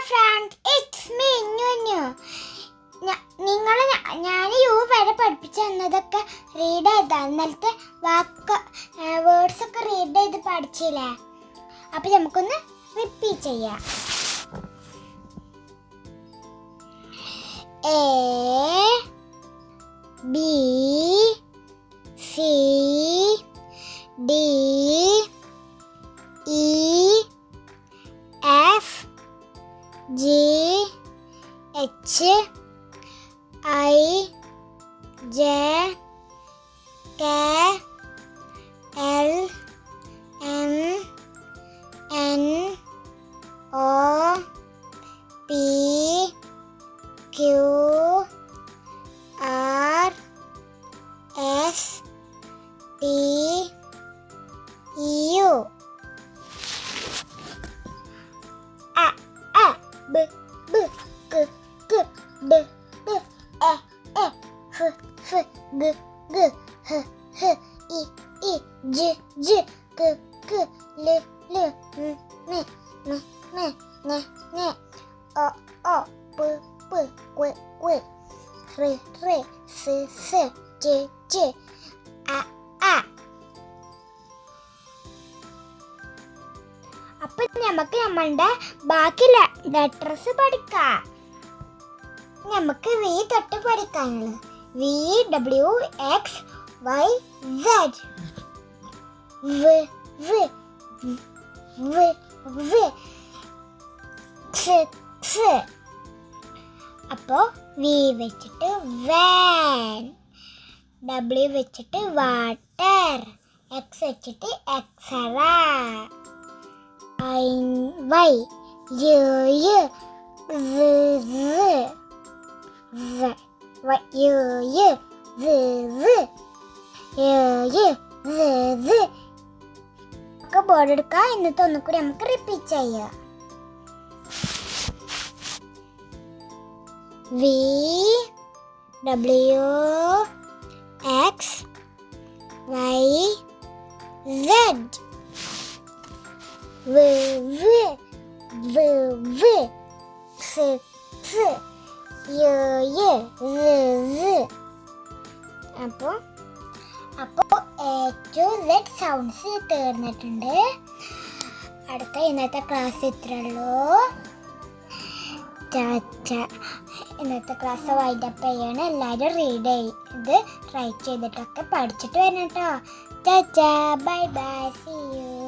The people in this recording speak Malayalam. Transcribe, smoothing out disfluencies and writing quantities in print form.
friend, it's me, Nunu. ഞാൻ യു വരെ പഠിപ്പിച്ചു തന്നതൊക്കെ റീഡ് ചെയ്താ ഇന്നലത്തെ വേർഡ്സ് ഒക്കെ റീഡ് ചെയ്ത് പഠിച്ചില്ലേ? അപ്പൊ നമുക്കൊന്ന് റിപ്പീറ്റ് ചെയ്യാം. A B C D E F G H I J K L M N O P Q R S T U A B B G G D D E E F F G G H H I I J J K K L L M M N N O O P P Q Q R R S S J J A A. അപ്പൊ നമുക്ക് നമ്മളുടെ ബാക്കി ലെറ്റേഴ്സ് പഠിക്കാം. നമുക്ക് വി തൊട്ട് പഠിക്കാനുള്ളത് V W X Y Z. അപ്പോ വി വെച്ചിട്ട് വാൻ, ഡബ്ല്യു വെച്ചിട്ട് വാട്ടർ, എക്സ് വെച്ചിട്ട് എക്സറ, വൈ യു ഒക്കെ ബോർഡ് എടുക്കാം. എന്നിട്ട് ഒന്നുകൂടി നമുക്ക് റിപ്പീറ്റ് ചെയ്യാം. V W X Y Z. അപ്പോ എ ടു സെഡ് സൗണ്ട്സ് തീർന്നിട്ടുണ്ട്. അടുത്ത ഇന്നത്തെ ക്ലാസ് ഇത്രയുള്ളൂ. ഇന്നത്തെ ക്ലാസ് വൈൻഡപ്പ് ചെയ്യാണ്. എല്ലാവരും റീഡ് ചെയ്ത് ട്രൈ ചെയ്തിട്ടൊക്കെ പഠിച്ചിട്ട് വരണം കേട്ടോ. Bye bye, see U.